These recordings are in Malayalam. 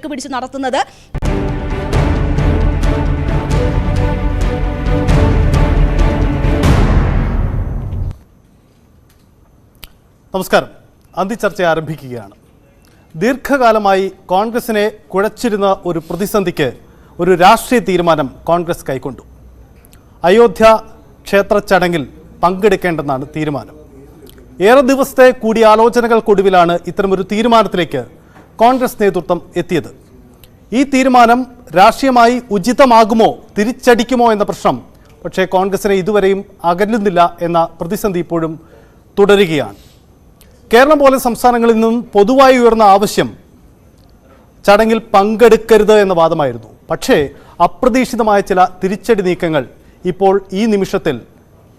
ചരക്ക് പിടിച്ച് നടത്തുന്നത്. നമസ്കാരം. അന്തിച്ചർച്ച ആരംഭിക്കുകയാണ്. ദീർഘകാലമായി കോൺഗ്രസിനെ കുഴച്ചിരുന്ന ഒരു പ്രതിസന്ധിക്ക് ഒരു രാഷ്ട്രീയ തീരുമാനം കോൺഗ്രസ് കൈക്കൊണ്ടു. അയോധ്യ ക്ഷേത്ര ചടങ്ങിൽ പങ്കെടുക്കേണ്ടെന്നാണ് തീരുമാനം. ഏറെ ദിവസത്തെ കൂടിയാലോചനകൾക്കൊടുവിലാണ് ഇത്തരമൊരു തീരുമാനത്തിലേക്ക് കോൺഗ്രസ് നേതൃത്വം എത്തിയത്. ഈ തീരുമാനം രാഷ്ട്രീയമായി ഉചിതമാകുമോ തിരിച്ചടിക്കുമോ എന്ന പ്രശ്നം പക്ഷേ കോൺഗ്രസിനെ ഇതുവരെയും അകലുന്നില്ല എന്ന പ്രതിസന്ധി ഇപ്പോഴും തുടരുകയാണ്. കേരളം പോലെ സംസ്ഥാനങ്ങളിൽ നിന്നും പൊതുവായി ഉയർന്ന ആവശ്യം ചടങ്ങിൽ പങ്കെടുക്കരുത് എന്ന വാദമായിരുന്നു. പക്ഷേ അപ്രതീക്ഷിതമായ ചില തിരിച്ചടി നീക്കങ്ങൾ ഇപ്പോൾ ഈ നിമിഷത്തിൽ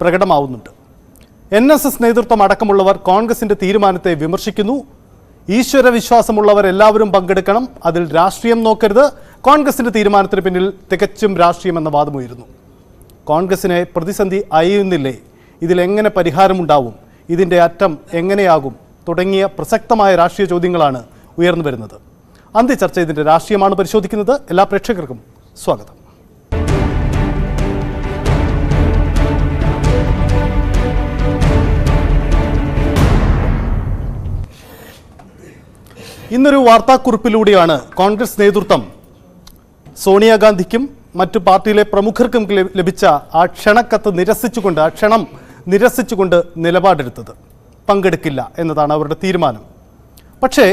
പ്രകടമാവുന്നുണ്ട്. NSS നേതൃത്വം അടക്കമുള്ളവർ കോൺഗ്രസിന്റെ തീരുമാനത്തെ വിമർശിക്കുന്നു. ഈശ്വരവിശ്വാസമുള്ളവർ എല്ലാവരും പങ്കെടുക്കണം, അതിൽ രാഷ്ട്രീയം നോക്കരുത്, കോൺഗ്രസിന്റെ തീരുമാനത്തിന് പിന്നിൽ തികച്ചും രാഷ്ട്രീയം എന്ന വാദമുയരുന്നു. കോൺഗ്രസിനെ പ്രതിസന്ധി അയയുന്നില്ലേ? ഇതിലെങ്ങനെ പരിഹാരമുണ്ടാവും? ഇതിൻ്റെ അറ്റം എങ്ങനെയാകും? തുടങ്ങിയ പ്രസക്തമായ രാഷ്ട്രീയ ചോദ്യങ്ങളാണ് ഉയർന്നു വരുന്നത്. അന്തിച്ചർച്ച ഇതിൻ്റെ രാഷ്ട്രീയമാണ് പരിശോധിക്കുന്നത്. എല്ലാ പ്രേക്ഷകർക്കും സ്വാഗതം. ഇന്നൊരു വാർത്താക്കുറിപ്പിലൂടെയാണ് കോൺഗ്രസ് നേതൃത്വം സോണിയാഗാന്ധിക്കും മറ്റു പാർട്ടിയിലെ പ്രമുഖർക്കും ലഭിച്ച ആ ക്ഷണക്കത്ത് നിരസിച്ചുകൊണ്ട് നിലപാടെടുത്തത്. പങ്കെടുക്കില്ല എന്നതാണ് അവരുടെ തീരുമാനം. പക്ഷേ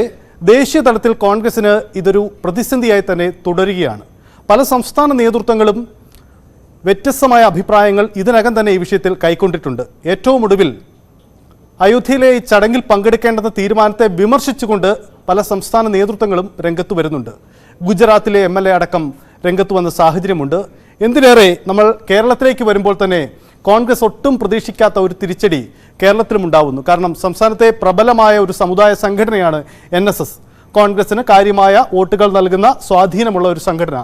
ദേശീയ തലത്തിൽ കോൺഗ്രസിന് ഇതൊരു പ്രതിസന്ധിയായി തന്നെ തുടരുകയാണ്. പല സംസ്ഥാന നേതൃത്വങ്ങളും വ്യത്യസ്തമായ അഭിപ്രായങ്ങൾ ഇതിനകം തന്നെ ഈ വിഷയത്തിൽ കൈക്കൊണ്ടിട്ടുണ്ട്. ഏറ്റവും ഒടുവിൽ അയോധ്യയിലെ ഈ ചടങ്ങിൽ പങ്കെടുക്കേണ്ടെന്ന തീരുമാനത്തെ വിമർശിച്ചുകൊണ്ട് പല സംസ്ഥാന നേതൃത്വങ്ങളും രംഗത്ത് വരുന്നുണ്ട്. ഗുജറാത്തിലെ MLA അടക്കം രംഗത്ത് വന്ന സാഹചര്യമുണ്ട്. എന്തിനേറെ നമ്മൾ കേരളത്തിലേക്ക് വരുമ്പോൾ തന്നെ കോൺഗ്രസ് ഒട്ടും പ്രതീക്ഷിക്കാത്ത ഒരു തിരിച്ചടി കേരളത്തിലും ഉണ്ടാവുന്നു. കാരണം സംസ്ഥാനത്തെ പ്രബലമായ ഒരു സമുദായ സംഘടനയാണ് NSS. കോൺഗ്രസിന് കാര്യമായ വോട്ടുകൾ നൽകുന്ന സ്വാധീനമുള്ള ഒരു സംഘടന.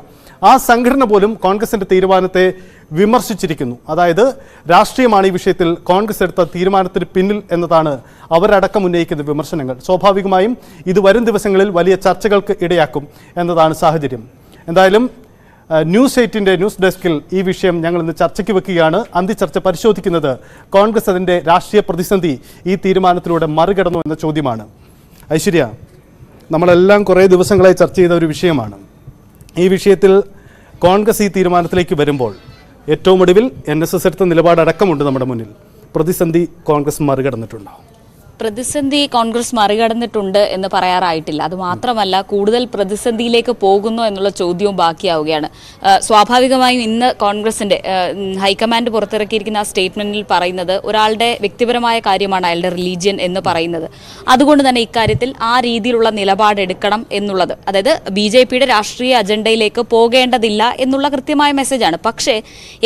ആ സംഘടന പോലും കോൺഗ്രസിൻ്റെ തീരുമാനത്തെ വിമർശിച്ചിരിക്കുന്നു. അതായത് രാഷ്ട്രീയമാണ് ഈ വിഷയത്തിൽ കോൺഗ്രസ് എടുത്ത തീരുമാനത്തിന് പിന്നിൽ എന്നതാണ് അവരടക്കം ഉന്നയിക്കുന്ന വിമർശനങ്ങൾ. സ്വാഭാവികമായും ഇത് വരും ദിവസങ്ങളിൽ വലിയ ചർച്ചകൾക്ക് ഇടയാക്കും എന്നതാണ് സാഹചര്യം. എന്തായാലും ന്യൂസ് 8-ന്റെ ന്യൂസ് ഡെസ്കിൽ ഈ വിഷയം ഞങ്ങൾ ഇന്ന് ചർച്ചയ്ക്ക് വെക്കുകയാണ്. അന്തിച്ചർച്ച പരിശോധിക്കുന്നത് കോൺഗ്രസ് അതിൻ്റെ രാഷ്ട്രീയ പ്രതിസന്ധി ഈ തീരുമാനത്തിലൂടെ മറികടന്നു എന്ന ചോദ്യമാണ്. ഐശ്വര്യ, നമ്മളെല്ലാം കുറേ ദിവസങ്ങളായി ചർച്ച ചെയ്ത ഒരു വിഷയമാണ്. ഈ വിഷയത്തിൽ കോൺഗ്രസ് ഈ തീരുമാനത്തിലേക്ക് വരുമ്പോൾ ഏറ്റവും ഒടുവിൽ NSS എടുത്ത നിലപാടടക്കമുണ്ട് നമ്മുടെ മുന്നിൽ. പ്രതിസന്ധി കോൺഗ്രസ് മറികടന്നിട്ടുണ്ടോ? പ്രതിസന്ധി കോൺഗ്രസ് മറികടന്നിട്ടുണ്ട് എന്ന് പറയാറായിട്ടില്ല. അതുമാത്രമല്ല, കൂടുതൽ പ്രതിസന്ധിയിലേക്ക് പോകുന്നു എന്നുള്ള ചോദ്യവും ബാക്കിയാവുകയാണ്. സ്വാഭാവികമായും ഇന്ന് കോൺഗ്രസിന്റെ ഹൈക്കമാൻഡ് പുറത്തിറക്കിയിരിക്കുന്ന ആ സ്റ്റേറ്റ്മെന്റിൽ പറയുന്നത് ഒരാളുടെ വ്യക്തിപരമായ കാര്യമാണ് അയാളുടെ റിലീജിയൻ എന്ന് പറയുന്നത്. അതുകൊണ്ട് തന്നെ ഇക്കാര്യത്തിൽ ആ രീതിയിലുള്ള നിലപാടെടുക്കണം എന്നുള്ളത്, അതായത് BJPയുടെ രാഷ്ട്രീയ അജണ്ടയിലേക്ക് പോകേണ്ടതില്ല എന്നുള്ള കൃത്യമായ മെസ്സേജാണ്. പക്ഷേ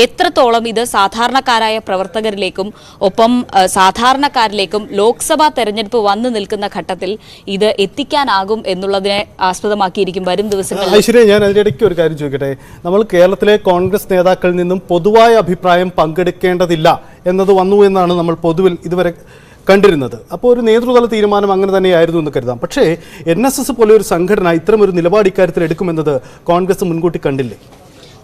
എത്രത്തോളം ഇത് സാധാരണക്കാരായ പ്രവർത്തകരിലേക്കും ഒപ്പം സാധാരണക്കാരിലേക്കും ലോക്സഭ തെരഞ്ഞെടുപ്പ് വന്നു നിൽക്കുന്ന ഘട്ടത്തിൽ ഇത് എത്തിക്കാനാകും എന്നുള്ളതിനെ ആസ്പദമാക്കിയിരിക്കും വരും ദിവസങ്ങളിൽ. ഐശ്വര്യ, ഞാൻ അതിനിടയ്ക്ക് ഒരു കാര്യം ചോദിക്കട്ടെ. നമ്മൾ കേരളത്തിലെ കോൺഗ്രസ് നേതാക്കളിൽ നിന്നും പൊതുവായ അഭിപ്രായം പങ്കെടുക്കേണ്ടതില്ല എന്നത് വന്നു എന്നാണ് നമ്മൾ പൊതുവിൽ ഇതുവരെ കണ്ടിരുന്നത്. അപ്പോൾ ഒരു നേതൃതല തീരുമാനം അങ്ങനെ തന്നെയായിരുന്നു എന്ന് കരുതാം. പക്ഷേ NSS പോലെ ഒരു സംഘടന ഇത്തരം ഒരു നിലപാട് ഇക്കാര്യത്തിൽ എടുക്കുമെന്നത് കോൺഗ്രസ് മുൻകൂട്ടി കണ്ടില്ലേ?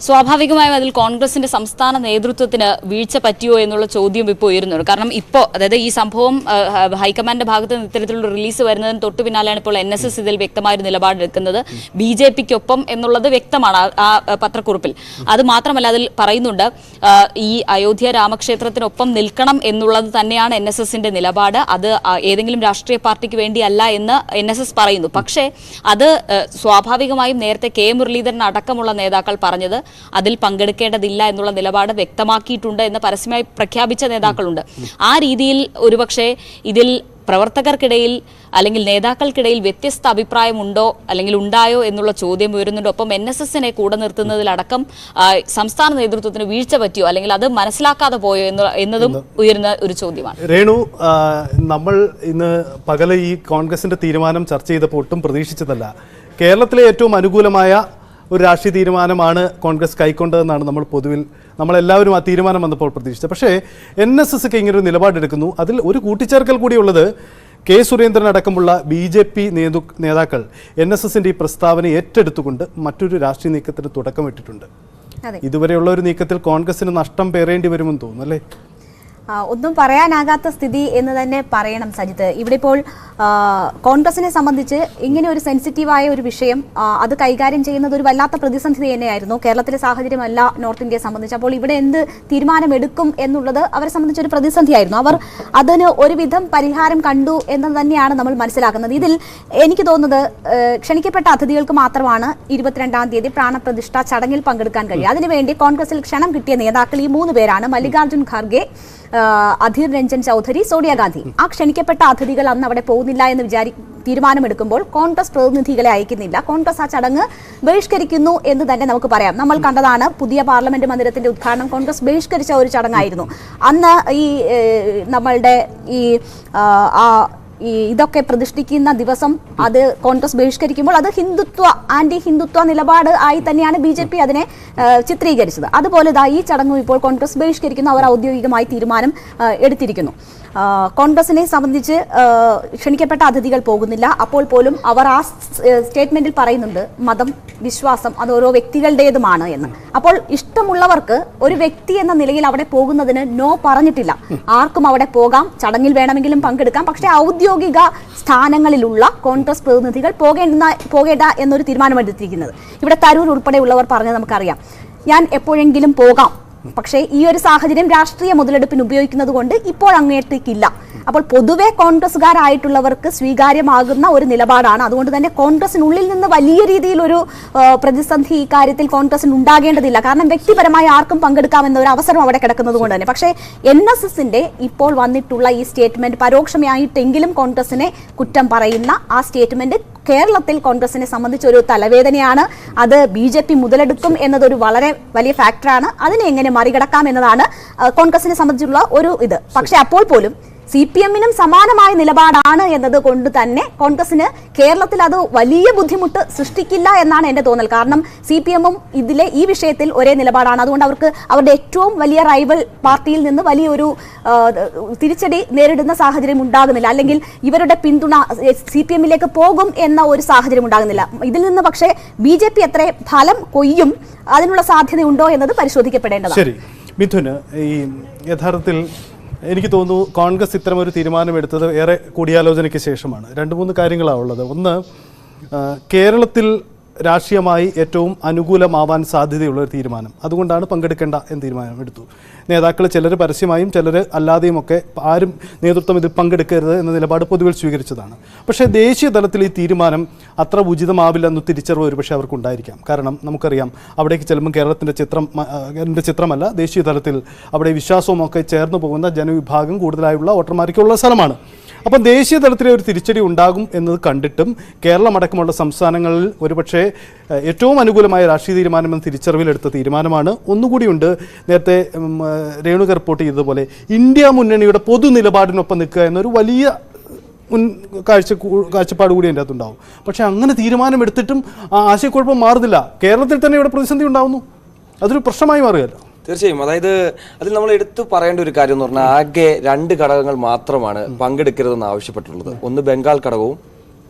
സ്വാഭാവികമായും അതിൽ കോൺഗ്രസിന്റെ സംസ്ഥാന നേതൃത്വത്തിന് വീഴ്ച പറ്റിയോ എന്നുള്ള ചോദ്യം ഇപ്പോൾ ഉയരുന്നുണ്ട്. കാരണം ഇപ്പോൾ അതായത് ഈ സംഭവം ഹൈക്കമാൻഡിന്റെ ഭാഗത്ത് നിന്ന് ഇത്തരത്തിലുള്ള റിലീസ് വരുന്നതിന് തൊട്ടു പിന്നാലെയാണ് ഇപ്പോൾ NSS ഇതിൽ വ്യക്തമായൊരു നിലപാടെടുക്കുന്നത്. BJPക്കൊപ്പം എന്നുള്ളത് വ്യക്തമാണ് ആ പത്രക്കുറിപ്പിൽ. അത് മാത്രമല്ല, അതിൽ പറയുന്നുണ്ട് ഈ അയോധ്യ രാമക്ഷേത്രത്തിനൊപ്പം നിൽക്കണം എന്നുള്ളത് തന്നെയാണ് NSSന്റെ നിലപാട്. അത് ഏതെങ്കിലും രാഷ്ട്രീയ പാർട്ടിക്ക് വേണ്ടിയല്ല എന്ന് NSS പറയുന്നു. പക്ഷേ അത് സ്വാഭാവികമായും നേരത്തെ K മുരളീധരൻ അടക്കമുള്ള നേതാക്കൾ പറഞ്ഞത് അതിൽ പങ്കെടുക്കേണ്ടതില്ല എന്നുള്ള നിലപാട് വ്യക്തമാക്കിയിട്ടുണ്ട് എന്ന് പരസ്യമായി പ്രഖ്യാപിച്ച നേതാക്കളുണ്ട്. ആ രീതിയിൽ ഒരുപക്ഷെ ഇതിൽ പ്രവർത്തകർക്കിടയിൽ അല്ലെങ്കിൽ നേതാക്കൾക്കിടയിൽ വ്യത്യസ്ത അഭിപ്രായമുണ്ടോ അല്ലെങ്കിൽ ഉണ്ടായോ എന്നുള്ള ചോദ്യം ഉയരുന്നുണ്ട്. ഒപ്പം NSSനെ കൂടെ നിർത്തുന്നതിലടക്കം സംസ്ഥാന നേതൃത്വത്തിന് വീഴ്ച പറ്റിയോ അല്ലെങ്കിൽ അത് മനസ്സിലാക്കാതെ പോയോ എന്നതും ഉയരുന്ന ഒരു ചോദ്യമാണ്. രേണു, നമ്മൾ ഇന്ന് പകല് ഈ കോൺഗ്രസിന്റെ തീരുമാനം ചർച്ച ചെയ്തപ്പോൾ ഒട്ടും പ്രതീക്ഷിച്ചതല്ല. കേരളത്തിലെ ഏറ്റവും അനുകൂലമായ ഒരു രാഷ്ട്രീയ തീരുമാനമാണ് കോൺഗ്രസ് കൈക്കൊണ്ടതെന്നാണ് നമ്മളെല്ലാവരും ആ തീരുമാനം വന്നപ്പോൾ പ്രതീക്ഷിച്ചത്. പക്ഷേ NSS ഇങ്ങനൊരു നിലപാടെടുക്കുന്നു. അതിൽ ഒരു കൂട്ടിച്ചേർക്കൽ കൂടിയുള്ളത്, കെ സുരേന്ദ്രൻ അടക്കമുള്ള BJP നേതാക്കൾ NSSന്റെ ഈ പ്രസ്താവന ഏറ്റെടുത്തുകൊണ്ട് മറ്റൊരു രാഷ്ട്രീയ നീക്കത്തിന് തുടക്കമിട്ടിട്ടുണ്ട്. ഇതുവരെയുള്ള ഒരു നീക്കത്തിൽ കോൺഗ്രസിന് നഷ്ടം പേറേണ്ടി വരുമെന്ന് തോന്നുന്നു അല്ലേ? ഒന്നും പറയാനാകാത്ത സ്ഥിതി എന്ന് തന്നെ പറയണം സജിത്ത്. ഇവിടെ ഇപ്പോൾ കോൺഗ്രസിനെ സംബന്ധിച്ച് ഇങ്ങനെ ഒരു സെൻസിറ്റീവായ ഒരു വിഷയം അത് കൈകാര്യം ചെയ്യുന്നത് ഒരു വല്ലാത്ത പ്രതിസന്ധി തന്നെയായിരുന്നു. കേരളത്തിലെ സാഹചര്യമല്ല നോർത്ത് ഇന്ത്യയെ സംബന്ധിച്ച്. അപ്പോൾ ഇവിടെ എന്ത് തീരുമാനമെടുക്കും എന്നുള്ളത് അവരെ സംബന്ധിച്ച് ഒരു പ്രതിസന്ധിയായിരുന്നു. അവർ അതിന് ഒരുവിധം പരിഹാരം കണ്ടു എന്ന് തന്നെയാണ് നമ്മൾ മനസ്സിലാക്കുന്നത്. ഇതിൽ എനിക്ക് തോന്നുന്നത് ക്ഷണിക്കപ്പെട്ട അതിഥികൾക്ക് മാത്രമാണ് 22-ാം തീയതി പ്രാണപ്രതിഷ്ഠ ചടങ്ങിൽ പങ്കെടുക്കാൻ കഴിയുക. അതിനുവേണ്ടി കോൺഗ്രസിൽ ക്ഷണം കിട്ടിയ നേതാക്കൾ ഈ 3 പേരാണ്: മല്ലികാർജ്ജുൻ ഖാർഗെ, അധീർ രഞ്ജൻ ചൗധരി, സോണിയാഗാന്ധി. ആ ക്ഷണിക്കപ്പെട്ട അതിഥികൾ അന്ന് അവിടെ പോകുന്നില്ല എന്ന് തീരുമാനമെടുക്കുമ്പോൾ കോൺഗ്രസ് പ്രതിനിധികളെ അയക്കുന്നില്ല. കോൺഗ്രസ് ആ ചടങ്ങ് ബഹിഷ്കരിക്കുന്നു എന്ന് തന്നെ നമുക്ക് പറയാം. നമ്മൾ കണ്ടതാണ്, പുതിയ പാർലമെന്റ് മന്ദിരത്തിന്റെ ഉദ്ഘാടനം കോൺഗ്രസ് ബഹിഷ്കരിച്ച ഒരു ചടങ്ങായിരുന്നു. അന്ന് ഈ നമ്മളുടെ ഇതൊക്കെ പ്രതിഷ്ഠിക്കുന്ന ദിവസം അത് കോൺഗ്രസ് ബഹിഷ്കരിക്കുമ്പോൾ അത് ആന്റി ഹിന്ദുത്വ നിലപാട് ആയി തന്നെയാണ് BJP അതിനെ ചിത്രീകരിച്ചത്. അതുപോലെ ഈ ചടങ്ങും ഇപ്പോൾ കോൺഗ്രസ് ബഹിഷ്കരിക്കുന്നു. അവർ ഔദ്യോഗികമായി തീരുമാനം എടുത്തിരിക്കുന്നു. കോൺഗ്രസിനെ സംബന്ധിച്ച് ക്ഷണിക്കപ്പെട്ട അതിഥികൾ പോകുന്നില്ല. അപ്പോൾ പോലും അവർ ആ സ്റ്റേറ്റ്മെന്റിൽ പറയുന്നുണ്ട് മതം, വിശ്വാസം അത് ഓരോ വ്യക്തികളുടേതുമാണ് എന്ന്. അപ്പോൾ ഇഷ്ടമുള്ളവർക്ക് ഒരു വ്യക്തി എന്ന നിലയിൽ അവിടെ പോകുന്നതിന് നോ പറഞ്ഞിട്ടില്ല. ആർക്കും അവിടെ പോകാം, ചടങ്ങിൽ വേണമെങ്കിലും പങ്കെടുക്കാം. പക്ഷേ ഔദ്യോഗിക സ്ഥാനങ്ങളിലുള്ള കോൺഗ്രസ് പ്രതിനിധികൾ പോകേണ്ട എന്നൊരു തീരുമാനമെടുത്തിരിക്കുന്നത്. ഇവിടെ തരൂർ ഉൾപ്പെടെയുള്ളവർ പറഞ്ഞത് നമുക്കറിയാം. ഞാൻ എപ്പോഴെങ്കിലും പോകാം, പക്ഷേ ഈ ഒരു സാഹചര്യം രാഷ്ട്രീയ മുതലെടുപ്പിന് ഉപയോഗിക്കുന്നത് കൊണ്ട് ഇപ്പോൾ അങ്ങേറ്റേക്കില്ല. അപ്പോൾ പൊതുവെ കോൺഗ്രസ്സുകാരായിട്ടുള്ളവർക്ക് സ്വീകാര്യമാകുന്ന ഒരു നിലപാടാണ്. അതുകൊണ്ട് തന്നെ കോൺഗ്രസിനുള്ളിൽ നിന്ന് വലിയ രീതിയിലൊരു പ്രതിസന്ധി ഈ കാര്യത്തിൽ കോൺഗ്രസിന് ഉണ്ടാകേണ്ടതില്ല. കാരണം വ്യക്തിപരമായി ആർക്കും പങ്കെടുക്കാമെന്ന ഒരു അവസരം അവിടെ കിടക്കുന്നത് കൊണ്ട് തന്നെ. പക്ഷേ NSSന്റെ ഇപ്പോൾ വന്നിട്ടുള്ള ഈ സ്റ്റേറ്റ്മെന്റ് പരോക്ഷമായിട്ടെങ്കിലും കോൺഗ്രസിനെ കുറ്റം പറയുന്ന ആ സ്റ്റേറ്റ്മെന്റ് കേരളത്തിൽ കോൺഗ്രസിനെ സംബന്ധിച്ച് ഒരു തലവേദനയാണ്. അത് BJP മുതലെടുക്കും എന്നതൊരു വളരെ വലിയ ഫാക്ടറാണ്. അതിനെ എങ്ങനെ മറികടക്കാം എന്നതാണ് കോൺഗ്രസിനെ സംബന്ധിച്ചുള്ള ഒരു ഇത്. പക്ഷെ അപ്പോൾ പോലും CPM-നും സമാനമായ നിലപാടാണ് എന്നത് കൊണ്ട് തന്നെ കോൺഗ്രസിന് കേരളത്തിൽ അത് വലിയ ബുദ്ധിമുട്ട് സൃഷ്ടിക്കില്ല എന്നാണ് എൻ്റെ തോന്നൽ. കാരണം CPM-ഉം ഇതിലെ ഈ വിഷയത്തിൽ ഒരേ നിലപാടാണ്. അതുകൊണ്ട് അവർക്ക് അവരുടെ ഏറ്റവും വലിയ റൈവൽ പാർട്ടിയിൽ നിന്ന് വലിയൊരു തിരിച്ചടി നേരിടുന്ന സാഹചര്യം ഉണ്ടാകുന്നില്ല. അല്ലെങ്കിൽ ഇവരുടെ പിന്തുണ CPM-ലേക്ക് പോകും എന്ന ഒരു സാഹചര്യം ഉണ്ടാകുന്നില്ല. ഇതിൽ നിന്ന് പക്ഷേ BJP എത്ര ഫലം കൊയ്യും, അതിനുള്ള സാധ്യതയുണ്ടോ എന്നത് പരിശോധിക്കപ്പെടേണ്ടതാണ്. ശരി മിഥുന്, ഈ യഥാർത്ഥത്തിൽ എനിക്ക് തോന്നുന്നു കോൺഗ്രസ് ഇത്തരമൊരു തീരുമാനമെടുത്തത് ഏറെ കൂടിയാലോചനയ്ക്ക് ശേഷമാണ്. 2-3 കാര്യങ്ങളാണ് ഉള്ളത്. ഒന്ന്, കേരളത്തിൽ രാഷ്ട്രീയമായി ഏറ്റവും അനുകൂലമാവാൻ സാധ്യതയുള്ള ഒരു തീരുമാനം. അതുകൊണ്ടാണ് പങ്കെടുക്കേണ്ട എന്ന് തീരുമാനമെടുത്തു. നേതാക്കൾ ചിലർ പരസ്യമായും ചിലർ അല്ലാതെയും ഒക്കെ ആരും നേതൃത്വം ഇതിൽ പങ്കെടുക്കരുത് എന്ന നിലപാട് പൊതുവിൽ സ്വീകരിച്ചതാണ്. പക്ഷേ ദേശീയ തലത്തിൽ ഈ തീരുമാനം അത്ര ഉചിതമാവില്ലെന്ന് തിരിച്ചറിവ് ഒരുപക്ഷെ അവർക്കുണ്ടായിരിക്കാം. കാരണം നമുക്കറിയാം, അവിടേക്ക് ചെല്ലുമ്പോൾ കേരളത്തിൻ്റെ ചിത്രമല്ല, ദേശീയ തലത്തിൽ അവിടെ വിശ്വാസവും ഒക്കെ ചേർന്ന് പോകുന്ന ജനവിഭാഗം കൂടുതലായുള്ള വോട്ടർമാർക്കുള്ള സ്ഥലമാണ്. അപ്പം ദേശീയ തലത്തിലെ ഒരു തിരിച്ചടി ഉണ്ടാകും എന്നത് കണ്ടിട്ടും കേരളമടക്കമുള്ള സംസ്ഥാനങ്ങളിൽ ഒരുപക്ഷെ ഏറ്റവും അനുകൂലമായ രാഷ്ട്രീയ തീരുമാനമെന്ന തിരിച്ചറിവിലെടുത്ത തീരുമാനമാണ്. ഒന്നുകൂടിയുണ്ട്, നേരത്തെ രേണുക റിപ്പോർട്ട് ചെയ്തതുപോലെ ഇന്ത്യ മുന്നണിയുടെ പൊതു നിലപാടിനൊപ്പം നിൽക്കുക എന്നൊരു വലിയ കാഴ്ചപ്പാട് കൂടി എൻ്റെ അകത്തുണ്ടാവും. പക്ഷേ അങ്ങനെ തീരുമാനമെടുത്തിട്ടും ആ ആശയക്കുഴപ്പം മാറുന്നില്ല. കേരളത്തിൽ തന്നെ ഇവിടെ പ്രതിസന്ധി ഉണ്ടാകുന്നു. അതൊരു പ്രശ്നമായി മാറുകയല്ല. തീർച്ചയായും. അതായത് അതിൽ നമ്മൾ എടുത്തു പറയേണ്ട ഒരു കാര്യം എന്ന് പറഞ്ഞാൽ ആകെ 2 ഘടകങ്ങൾ മാത്രമാണ് പങ്കെടുക്കരുതെന്ന് ആവശ്യപ്പെട്ടിട്ടുള്ളത്. ഒന്ന് ബംഗാൾ ഘടകവും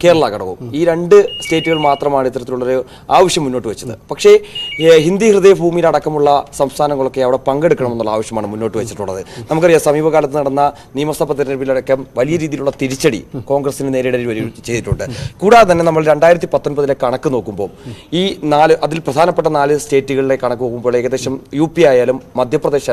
കേരള ഘടകവും. ഈ 2 സ്റ്റേറ്റുകൾ മാത്രമാണ് ഇത്തരത്തിലുള്ളൊരു ആവശ്യം മുന്നോട്ട് വെച്ചത്. പക്ഷേ ഹിന്ദി ഹൃദയഭൂമിയിൽ അടക്കമുള്ള സംസ്ഥാനങ്ങളൊക്കെ അവിടെ പങ്കെടുക്കണമെന്നുള്ള ആവശ്യമാണ് മുന്നോട്ട് വെച്ചിട്ടുള്ളത്. നമുക്കറിയാം, സമീപകാലത്ത് നടന്ന നിയമസഭാ തെരഞ്ഞെടുപ്പിലടക്കം വലിയ രീതിയിലുള്ള തിരിച്ചടി കോൺഗ്രസിന് നേരിടേണ്ടി ചെയ്തിട്ടുണ്ട്. കൂടാതെ തന്നെ നമ്മൾ 2019 കണക്ക് നോക്കുമ്പോൾ ഈ 4 അതിൽ പ്രധാനപ്പെട്ട 4 സ്റ്റേറ്റുകളിലെ കണക്ക് നോക്കുമ്പോൾ ഏകദേശം UP ആയാലും മധ്യപ്രദേശ്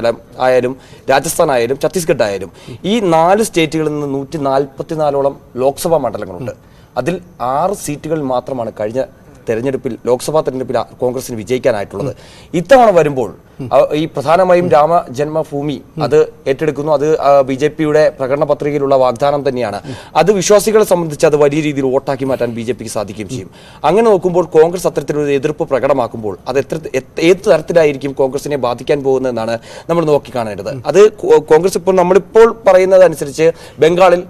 ആയാലും രാജസ്ഥാൻ ആയാലും ഛത്തീസ്ഗഡ് ആയാലും ഈ 4 സ്റ്റേറ്റുകളിൽ നിന്ന് 144ഓളം ലോക്സഭാ മണ്ഡലങ്ങളുണ്ട്. അതിൽ 6 സീറ്റുകൾ മാത്രമാണ് കഴിഞ്ഞ തെരഞ്ഞെടുപ്പിൽ, ലോക്സഭാ തെരഞ്ഞെടുപ്പിൽ കോൺഗ്രസിന് വിജയിക്കാനായിട്ടുള്ളത്. ഇത്തവണ വരുമ്പോൾ ഈ പ്രധാനമായും രാമജന്മഭൂമി അത് ഏറ്റെടുക്കുന്നു. അത് BJPയുടെ പ്രകടന പത്രികയിലുള്ള വാഗ്ദാനം തന്നെയാണ്. അത് വിശ്വാസികളെ സംബന്ധിച്ച് അത് വലിയ രീതിയിൽ വോട്ടാക്കി മാറ്റാൻ BJPക്ക് സാധിക്കുകയും ചെയ്യും. അങ്ങനെ നോക്കുമ്പോൾ കോൺഗ്രസ് അത്തരത്തിലൊരു എതിർപ്പ് പ്രകടമാക്കുമ്പോൾ അത് ഏത് തരത്തിലായിരിക്കും കോൺഗ്രസിനെ ബാധിക്കാൻ പോകുന്നതെന്നാണ് നമ്മൾ നോക്കിക്കാണേണ്ടത്. അത് കോൺഗ്രസ് ഇപ്പോൾ നമ്മളിപ്പോൾ പറയുന്നതനുസരിച്ച് ബംഗാളിൽ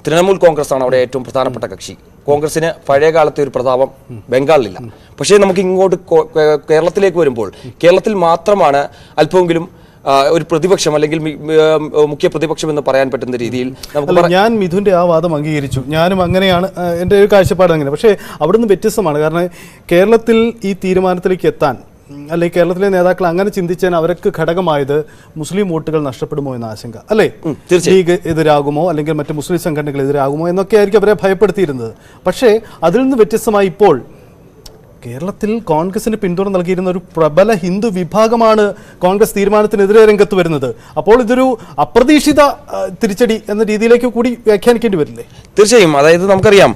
തൃണമൂൽ കോൺഗ്രസ് ആണ് അവിടെ ഏറ്റവും പ്രധാനപ്പെട്ട കക്ഷി. കോൺഗ്രസിന് പഴയ കാലത്തെ ഒരു പ്രതാപം ബംഗാളിലില്ല. പക്ഷേ നമുക്ക് ഇങ്ങോട്ട് കേരളത്തിലേക്ക് വരുമ്പോൾ കേരളത്തിൽ മാത്രമാണ് അല്പമെങ്കിലും ഒരു പ്രതിപക്ഷം അല്ലെങ്കിൽ മുഖ്യ പ്രതിപക്ഷം എന്ന് പറയാൻ പറ്റുന്ന രീതിയിൽ നമുക്ക് ഞാൻ മിഥുൻ്റെ ആ വാദം അംഗീകരിച്ചു. ഞാനും അങ്ങനെയാണ്, എൻ്റെ ഒരു കാഴ്ചപ്പാട് അങ്ങനെ. പക്ഷേ അവിടുന്ന് വ്യത്യസ്തമാണ്. കാരണം കേരളത്തിൽ ഈ തീരുമാനത്തിലേക്ക് എത്താൻ അല്ലെങ്കിൽ കേരളത്തിലെ നേതാക്കൾ അങ്ങനെ ചിന്തിച്ചാൽ അവർക്ക് ഘടകമായത് മുസ്ലിം വോട്ടുകൾ നഷ്ടപ്പെടുമോ എന്ന ആശങ്ക അല്ലേ? ലീഗ് എതിരാകുമോ അല്ലെങ്കിൽ മറ്റ് മുസ്ലിം സംഘടനകൾ എതിരാകുമോ എന്നൊക്കെ ആയിരിക്കും അവരെ ഭയപ്പെടുത്തിയിരുന്നത്. പക്ഷേ അതിൽ നിന്ന് വ്യത്യസ്തമായി ഇപ്പോൾ കേരളത്തിൽ കോൺഗ്രസിന് പിന്തുണ നൽകിയിരുന്ന ഒരു പ്രബല ഹിന്ദു വിഭാഗമാണ് കോൺഗ്രസ് തീരുമാനത്തിനെതിരെ രംഗത്ത് വരുന്നത്. അപ്പോൾ ഇതൊരു അപ്രതീക്ഷിത തിരിച്ചടി എന്ന രീതിയിലേക്ക് കൂടി വ്യാഖ്യാനിക്കേണ്ടി വരില്ലേ? തീർച്ചയായും. അതായത് നമുക്കറിയാം,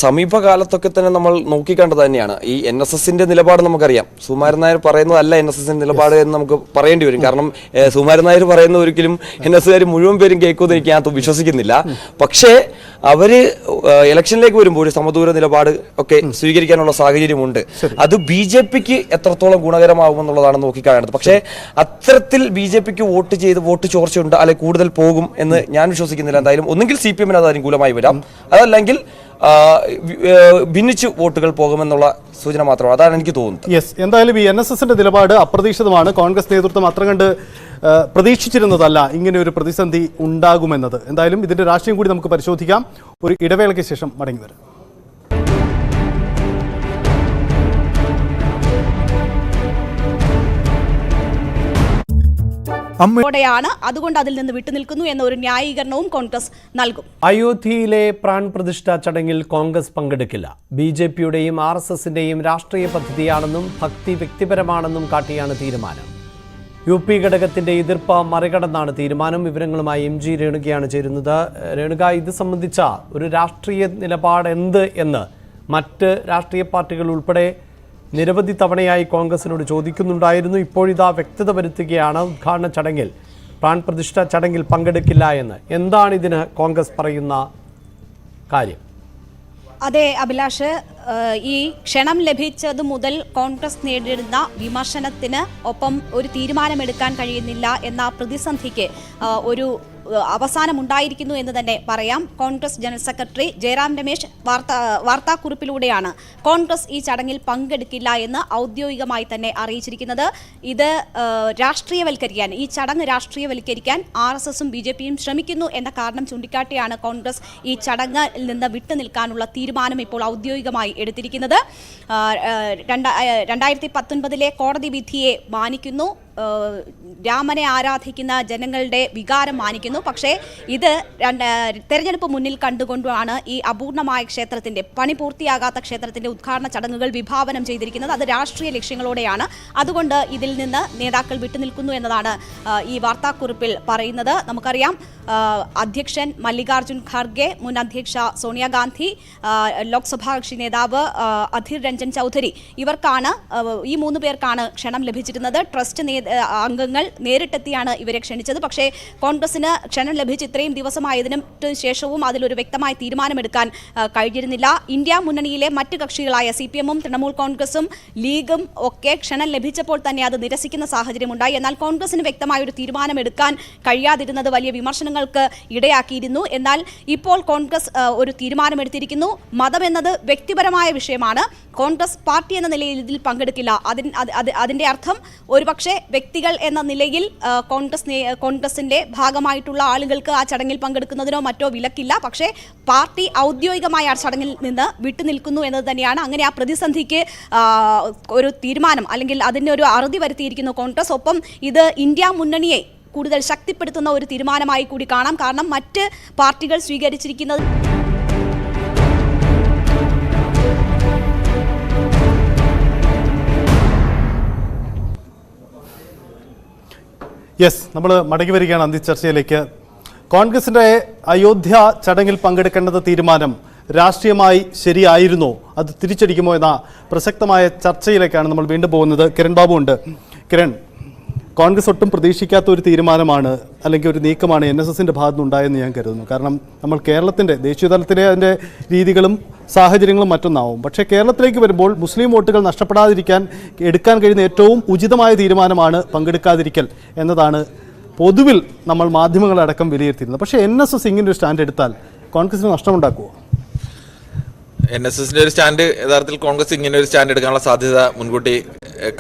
സമീപകാലത്തൊക്കെ തന്നെ നമ്മൾ നോക്കിക്കണ്ടത് തന്നെയാണ് ഈ NSSന്റെ നിലപാട്. നമുക്കറിയാം സുകുമാരൻ നായർ പറയുന്നതല്ല NSSന്റെ നിലപാട് എന്ന് നമുക്ക് പറയേണ്ടി വരും. കാരണം സുകുമാരൻ നായർ പറയുന്ന ഒരിക്കലും NSകാർ മുഴുവൻ പേരും കേൾക്കുമെന്ന് എനിക്ക് ഞാൻ വിശ്വസിക്കുന്നില്ല. പക്ഷേ അവര് ഇലക്ഷനിലേക്ക് വരുമ്പോൾ ഒരു സമദൂര നിലപാട് ഒക്കെ സ്വീകരിക്കാനുള്ള സാഹചര്യമുണ്ട്. അത് BJPക്ക് എത്രത്തോളം ഗുണകരമാകുമെന്നുള്ളതാണ് നോക്കിക്കാണുന്നത്. പക്ഷേ അത്തരത്തിൽ BJPക്ക് വോട്ട് ചോർച്ചയുണ്ട് അല്ലെ കൂടുതൽ പോകും എന്ന് ഞാൻ വിശ്വസിക്കുന്നില്ല. എന്തായാലും ഒന്നുകിൽ CPM-ന് അത് അനുകൂലമായി വരാം, അതല്ലെങ്കിൽ ഭിന്നിച്ചു വോട്ടുകൾ പോകുമെന്നുള്ള സൂചന മാത്രമാണ്. അതാണ് എനിക്ക് തോന്നുന്നത്. യെസ്, എന്തായാലും ഈ NSSന്റെ നിലപാട് അപ്രതീക്ഷിതമാണ്. കോൺഗ്രസ് നേതൃത്വം അത്ര കണ്ട് പ്രതീക്ഷിച്ചിരുന്നതല്ല ഇങ്ങനെ ഒരു പ്രതിസന്ധി ഉണ്ടാകുമെന്നത്. എന്തായാലും ഇതിന്റെ രാഷ്ട്രീയം കൂടി നമുക്ക് പരിശോധിക്കാം. ഒരു ഇടവേളയ്ക്ക് ശേഷം മടങ്ങി വരാം. അതുകൊണ്ട് അതിൽ നിന്ന് വിട്ടുനിൽക്കുന്നു എന്ന ഒരു ന്യായീകരണവും കോൺഗ്രസ് നൽകും. അയോധ്യയിലെ പ്രാൺ പ്രതിഷ്ഠ ചടങ്ങിൽ കോൺഗ്രസ് പങ്കെടുക്കില്ല. BJPയുടെയും RSSന്റെയും രാഷ്ട്രീയ പദ്ധതിയാണെന്നും ഭക്തി വ്യക്തിപരമാണെന്നും കാട്ടിയാണ് തീരുമാനം. UP ഘടകത്തിന്റെ എതിർപ്പ് മറികടന്നാണ് തീരുമാനം. വിവരങ്ങളുമായി MG രേണുകയാണ് ചേരുന്നത്. രേണുക, ഇത് സംബന്ധിച്ച ഒരു രാഷ്ട്രീയ നിലപാട് എന്ത് എന്ന് മറ്റ് രാഷ്ട്രീയ പാർട്ടികൾ ഉൾപ്പെടെ നിരവധി തവണയായി കോൺഗ്രസിനോട് ചോദിക്കുന്നുണ്ടായിരുന്നു. ഇപ്പോഴിതാ വ്യക്തത വരുത്തുകയാണ്. ഉദ്ഘാടന ചടങ്ങിൽ പ്രാൺ പ്രതിഷ്ഠ ചടങ്ങിൽ പങ്കെടുക്കില്ല എന്ന്. എന്താണ് ഇതിന് കോൺഗ്രസ് പറയുന്ന കാര്യം? അതെ അഭിലാഷ്, ഈ ക്ഷണം ലഭിച്ചത് മുതൽ കോൺഗ്രസ് നേരിടുന്ന വിമർശനത്തിന് ഒപ്പം ഒരു തീരുമാനമെടുക്കാൻ കഴിയുന്നില്ല എന്ന പ്രതിസന്ധിക്ക് ഒരു അവസാനമുണ്ടായിരിക്കുന്നു എന്ന് തന്നെ പറയാം. കോൺഗ്രസ് ജനറൽ സെക്രട്ടറി ജയറാം രമേശ് വാർത്താക്കുറിപ്പിലൂടെയാണ് കോൺഗ്രസ് ഈ ചടങ്ങിൽ പങ്കെടുക്കില്ല എന്ന് ഔദ്യോഗികമായി തന്നെ അറിയിച്ചിരിക്കുന്നത്. ഇത് രാഷ്ട്രീയവൽക്കരിക്കാൻ, ഈ ചടങ്ങ് രാഷ്ട്രീയവൽക്കരിക്കാൻ RSSും BJPയും ശ്രമിക്കുന്നു എന്ന കാരണം ചൂണ്ടിക്കാട്ടിയാണ് കോൺഗ്രസ് ഈ ചടങ്ങിൽ നിന്ന് വിട്ടുനിൽക്കാനുള്ള തീരുമാനം ഇപ്പോൾ ഔദ്യോഗികമായി എടുത്തിരിക്കുന്നത്. 2019 കോടതി വിധിയെ മാനിക്കുന്നു, രാമനെ ആരാധിക്കുന്ന ജനങ്ങളുടെ വികാരം മാനിക്കുന്നു. പക്ഷേ ഇത് തെരഞ്ഞെടുപ്പ് മുന്നിൽ കണ്ടുകൊണ്ടാണ് ഈ അപൂർണമായ ക്ഷേത്രത്തിന്റെ, പണി പൂർത്തിയാകാത്ത ക്ഷേത്രത്തിന്റെ ഉദ്ഘാടന ചടങ്ങുകൾ വിഭാവനം ചെയ്തിരിക്കുന്നത്. അത് രാഷ്ട്രീയ ലക്ഷ്യങ്ങളോടെയാണ്. അതുകൊണ്ട് ഇതിൽ നിന്ന് നേതാക്കൾ വിട്ടുനിൽക്കുന്നു എന്നതാണ് ഈ വാർത്താക്കുറിപ്പിൽ പറയുന്നത്. നമുക്കറിയാം, അധ്യക്ഷൻ മല്ലികാർജുൻ ഖാർഗെ, മുൻ അധ്യക്ഷ സോണിയാഗാന്ധി, ലോക്സഭാ കക്ഷി നേതാവ് അധീർ രഞ്ജൻ ചൗധരി, ഇവർക്കാണ്, ഈ 3 പേർക്കാണ് ക്ഷണം ലഭിച്ചിരുന്നത്. ട്രസ്റ്റ് അംഗങ്ങൾ നേരിട്ടെത്തിയാണ് ഇവരെ ക്ഷണിച്ചത്. പക്ഷേ കോൺഗ്രസിന് ക്ഷണം ലഭിച്ച് ഇത്രയും ദിവസമായതിനു ശേഷവും അതിലൊരു വ്യക്തമായ തീരുമാനമെടുക്കാൻ കഴിഞ്ഞിരുന്നില്ല. ഇന്ത്യ മുന്നണിയിലെ മറ്റ് കക്ഷികളായ CPM-ഉം തൃണമൂൽ കോൺഗ്രസും ലീഗും ഒക്കെ ക്ഷണം ലഭിച്ചപ്പോൾ തന്നെ അത് നിരസിക്കുന്ന സാഹചര്യമുണ്ടായി. എന്നാൽ കോൺഗ്രസിന് വ്യക്തമായൊരു തീരുമാനമെടുക്കാൻ കഴിയാതിരുന്നത് വലിയ വിമർശനങ്ങൾക്ക് ഇടയാക്കിയിരുന്നു. എന്നാൽ ഇപ്പോൾ കോൺഗ്രസ് ഒരു തീരുമാനമെടുത്തിരിക്കുന്നു. മതം എന്നത് വ്യക്തിപരമായ വിഷയമാണ്. കോൺഗ്രസ് പാർട്ടി എന്ന നിലയിൽ ഇതിൽ പങ്കെടുക്കില്ല. അതിൻ്റെ അർത്ഥം ഒരുപക്ഷെ വ്യക്തികൾ എന്ന നിലയിൽ കോൺഗ്രസിന്റെ ഭാഗമായിട്ടുള്ള ആളുകൾക്ക് ആ ചടങ്ങിൽ പങ്കെടുക്കുന്നതിനോ മറ്റോ വിലക്കില്ല. പക്ഷേ പാർട്ടി ഔദ്യോഗികമായ ആ ചടങ്ങിൽ നിന്ന് വിട്ടുനിൽക്കുന്നു എന്നത് തന്നെയാണ്. അങ്ങനെ ആ പ്രതിസന്ധിക്ക് ഒരു തീരുമാനം അല്ലെങ്കിൽ അതിന് ഒരു അറുതി വരുത്തിയിരിക്കുന്നു കോൺഗ്രസ്. ഒപ്പം ഇത് ഇന്ത്യ മുന്നണിയെ കൂടുതൽ ശക്തിപ്പെടുത്തുന്ന ഒരു തീരുമാനമായി കൂടി കാണാം. കാരണം മറ്റ് പാർട്ടികൾ സ്വീകരിച്ചിരിക്കുന്നത് യെസ്, നമ്മൾ മടങ്ങി വരികയാണ് അന്തിച്ചർച്ചയിലേക്ക്. കോൺഗ്രസിൻ്റെ അയോധ്യ ചടങ്ങിൽ പങ്കെടുക്കേണ്ടത് തീരുമാനം രാഷ്ട്രീയമായി ശരിയായിരുന്നോ, അത് തിരിച്ചടിക്കുമോ എന്ന പ്രസക്തമായ ചർച്ചയിലേക്കാണ് നമ്മൾ വീണ്ടും പോകുന്നത്. കിരൺ ബാബു ഉണ്ട്. കിരൺ, കോൺഗ്രസ് ഒട്ടും പ്രതീക്ഷിക്കാത്ത ഒരു തീരുമാനമാണ് അല്ലെങ്കിൽ ഒരു നീക്കമാണ് NSSന്റെ ഭാഗത്തുനിന്നുണ്ടായെന്ന് ഞാൻ കരുതുന്നു. കാരണം നമ്മൾ കേരളത്തിൻ്റെ ദേശീയ തലത്തിലെ അതിൻ്റെ രീതികളും സാഹചര്യങ്ങളും മറ്റൊന്നാവും. പക്ഷേ കേരളത്തിലേക്ക് വരുമ്പോൾ മുസ്ലിം വോട്ടുകൾ നഷ്ടപ്പെടാതിരിക്കാൻ എടുക്കാൻ കഴിയുന്ന ഏറ്റവും ഉചിതമായ തീരുമാനമാണ് പങ്കെടുക്കാതിരിക്കൽ എന്നതാണ് പൊതുവിൽ നമ്മൾ മാധ്യമങ്ങളടക്കം വിലയിരുത്തിയിരുന്നത്. പക്ഷേ NSS ഇങ്ങനെ ഒരു സ്റ്റാൻഡ് എടുത്താൽ കോൺഗ്രസിന് നഷ്ടമുണ്ടാക്കുമോ? NSSന്റെ ഒരു സ്റ്റാൻഡ് യഥാർത്ഥത്തിൽ കോൺഗ്രസ് ഇങ്ങനെ ഒരു സ്റ്റാൻഡ് എടുക്കാനുള്ള സാധ്യത മുൻകൂട്ടി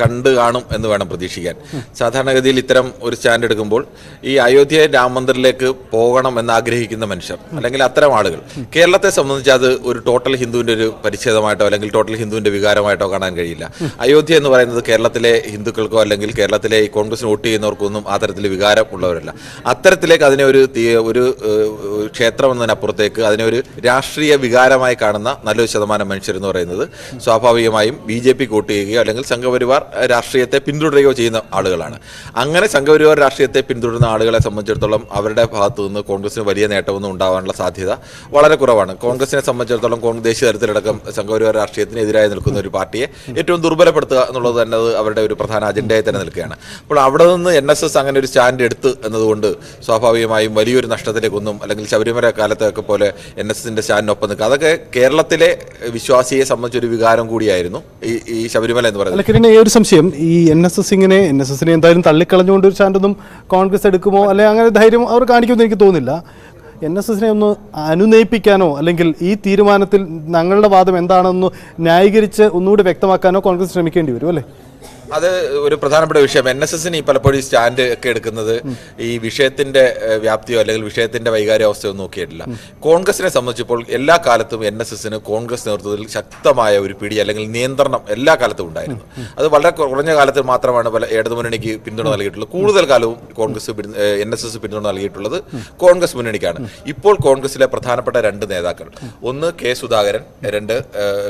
കണ്ടു കാണും എന്ന് വേണം പ്രതീക്ഷിക്കാൻ. സാധാരണഗതിയിൽ ഇത്തരം ഒരു സ്റ്റാൻഡ് എടുക്കുമ്പോൾ ഈ അയോധ്യ രാമ മന്ദിറിലേക്ക് പോകണം എന്ന് ആഗ്രഹിക്കുന്ന മനുഷ്യർ അല്ലെങ്കിൽ അത്തരം ആളുകൾ കേരളത്തെ സംബന്ധിച്ച് അത് ഒരു ടോട്ടൽ ഹിന്ദുവിന്റെ ഒരു പരിച്ഛേദമായിട്ടോ അല്ലെങ്കിൽ ടോട്ടൽ ഹിന്ദുവിന്റെ വികാരമായിട്ടോ കാണാൻ കഴിയില്ല. അയോധ്യ എന്ന് പറയുന്നത് കേരളത്തിലെ ഹിന്ദുക്കൾക്കോ അല്ലെങ്കിൽ കേരളത്തിലെ ഈ കോൺഗ്രസിന് വോട്ട് ചെയ്യുന്നവർക്കൊന്നും ആ തരത്തിൽ വികാരം ഉള്ളവരല്ല. അത്തരത്തിലേക്ക് അതിനെ ഒരു ക്ഷേത്രം എന്നതിനപ്പുറത്തേക്ക് അതിനെ ഒരു രാഷ്ട്രീയ വികാരമായി കാണുന്ന നല്ലൊരു ശതമാനം മനുഷ്യരെന്ന് പറയുന്നത് സ്വാഭാവികമായും BJP വോട്ട് ചെയ്യുകയോ അല്ലെങ്കിൽ സംഘപരിവാർ രാഷ്ട്രീയത്തെ പിന്തുടരുകയോ ചെയ്യുന്ന ആളുകളാണ്. അങ്ങനെ സംഘപരിവാർ രാഷ്ട്രീയത്തെ പിന്തുടരുന്ന ആളുകളെ സംബന്ധിച്ചിടത്തോളം അവരുടെ ഭാഗത്തു നിന്ന് കോൺഗ്രസിന് വലിയ നേട്ടമൊന്നും ഉണ്ടാകാനുള്ള സാധ്യത വളരെ കുറവാണ്. കോൺഗ്രസിനെ സംബന്ധിച്ചിടത്തോളം ദേശീയ തലത്തിലടക്കം സംഘപരിവാർ രാഷ്ട്രീയത്തിനെതിരായി നിൽക്കുന്ന ഒരു പാർട്ടിയെ ഏറ്റവും ദുർബലപ്പെടുത്തുക എന്നുള്ളത് തന്നെ അവരുടെ ഒരു പ്രധാന അജണ്ടയായി തന്നെ നിൽക്കുകയാണ്. അപ്പോൾ അവിടെ നിന്ന് NSS അങ്ങനെ ഒരു സ്റ്റാൻഡ് എടുത്ത് എന്നതുകൊണ്ട് സ്വാഭാവികമായും വലിയൊരു നഷ്ടത്തിലേക്കൊന്നും അല്ലെങ്കിൽ ശബരിമല കാലത്തൊക്കെ പോലെ NSSന്റെ സ്റ്റാൻഡിനൊപ്പം നിൽക്കുക അതൊക്കെ കേരളത്തിലെ വിശ്വാസിയെ സംബന്ധിച്ചൊരു വികാരം കൂടിയായിരുന്നു ഈ ശബരിമല എന്ന് പറയുന്നത്. കിരൺ, ഈ ഒരു സംശയം, ഈ NSSനെ എന്തായാലും തള്ളിക്കളഞ്ഞുകൊണ്ട് ഒരു സ്റ്റാൻഡൊന്നും കോൺഗ്രസ് എടുക്കുമോ അല്ലെങ്കിൽ അങ്ങനെ ധൈര്യം അവർ കാണിക്കുമെന്ന് എനിക്ക് തോന്നുന്നില്ല. NSSനെ ഒന്ന് അനുനയിപ്പിക്കാനോ അല്ലെങ്കിൽ ഈ തീരുമാനത്തിൽ ഞങ്ങളുടെ വാദം എന്താണെന്ന് ന്യായീകരിച്ച് ഒന്നുകൂടി വ്യക്തമാക്കാനോ കോൺഗ്രസ് ശ്രമിക്കേണ്ടി വരും അല്ലേ? അത് ഒരു പ്രധാനപ്പെട്ട വിഷയം. NSSന് ഈ പലപ്പോഴും ഈ സ്റ്റാൻഡ് ഒക്കെ എടുക്കുന്നത് ഈ വിഷയത്തിന്റെ വ്യാപ്തിയോ അല്ലെങ്കിൽ വിഷയത്തിന്റെ വൈകാര്യാവസ്ഥയോ നോക്കിയിട്ടില്ല. കോൺഗ്രസിനെ സംബന്ധിച്ചപ്പോൾ എല്ലാ കാലത്തും NSSന് കോൺഗ്രസ് നേതൃത്വത്തിൽ ശക്തമായ ഒരു പിടി അല്ലെങ്കിൽ നിയന്ത്രണം എല്ലാ കാലത്തും ഉണ്ടായിരുന്നു. അത് വളരെ കുറഞ്ഞ കാലത്ത് മാത്രമാണ് ഇടതുമുന്നണിക്ക് പിന്തുണ നൽകിയിട്ടുള്ളത്. കൂടുതൽ കാലവും NSS പിന്തുണ നൽകിയിട്ടുള്ളത് കോൺഗ്രസ് മുന്നണിക്കാണ്. ഇപ്പോൾ കോൺഗ്രസിലെ പ്രധാനപ്പെട്ട രണ്ട് നേതാക്കൾ, ഒന്ന് K സുധാകരൻ, രണ്ട്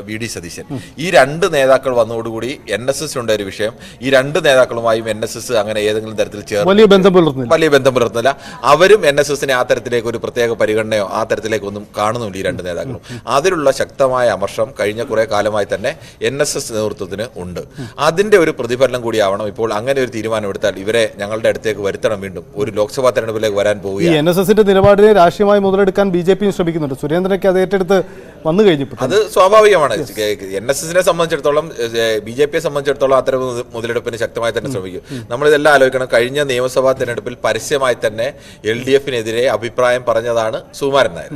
VD സതീശൻ. ഈ രണ്ട് നേതാക്കൾ വന്നതോടുകൂടി NSSനുണ്ടായ ഒരു വിഷയം ഈ രണ്ട് നേതാക്കളുമായും NSS അങ്ങനെ ഏതെങ്കിലും തരത്തിൽ ചേർന്ന് വലിയ ബന്ധം പുലർത്തുന്നില്ല. അവരും NSSനെ ആ തരത്തിലേക്ക് ഒരു പ്രത്യേക പരിഗണനയോ ആ തരത്തിലേക്കൊന്നും കാണുന്നില്ല ഈ രണ്ട് നേതാക്കളും. അതിലുള്ള ശക്തമായ അമർഷം കഴിഞ്ഞ കുറെ കാലമായി തന്നെ NSS നേതൃത്വത്തിന് ഉണ്ട്. അതിന്റെ ഒരു പ്രതിഫലനം കൂടിയാവണം ഇപ്പോൾ അങ്ങനെ ഒരു തീരുമാനമെടുത്താൽ ഇവരെ ഞങ്ങളുടെ അടുത്തേക്ക് വരുത്തണം. വീണ്ടും ഒരു ലോക്സഭാ തെരഞ്ഞെടുപ്പിലേക്ക് വരാൻ പോവുകയാണ്. NSSന്റെ നിലപാടിനെ രാഷ്ട്രീയമായി മുതലെടുക്കാൻ BJP ശ്രമിക്കുന്നുണ്ട്. സുരേന്ദ്രനൊക്കെ അത് ഏറ്റെടുത്ത് വന്നു കഴിഞ്ഞു. അത് സ്വാഭാവികമാണ്. NSSനെ സംബന്ധിച്ചിടത്തോളം BJPയെ സംബന്ധിച്ചിടത്തോളം അത്തരം മുതലെടുപ്പിന് ശക്തമായി തന്നെ ശ്രമിക്കും. നമ്മളിതെല്ലാം ആലോചിക്കണം. കഴിഞ്ഞ നിയമസഭാ തെരഞ്ഞെടുപ്പിൽ പരസ്യമായി തന്നെ LDFനെതിരെ അഭിപ്രായം പറഞ്ഞതാണ് സുകുമാരൻ നായർ.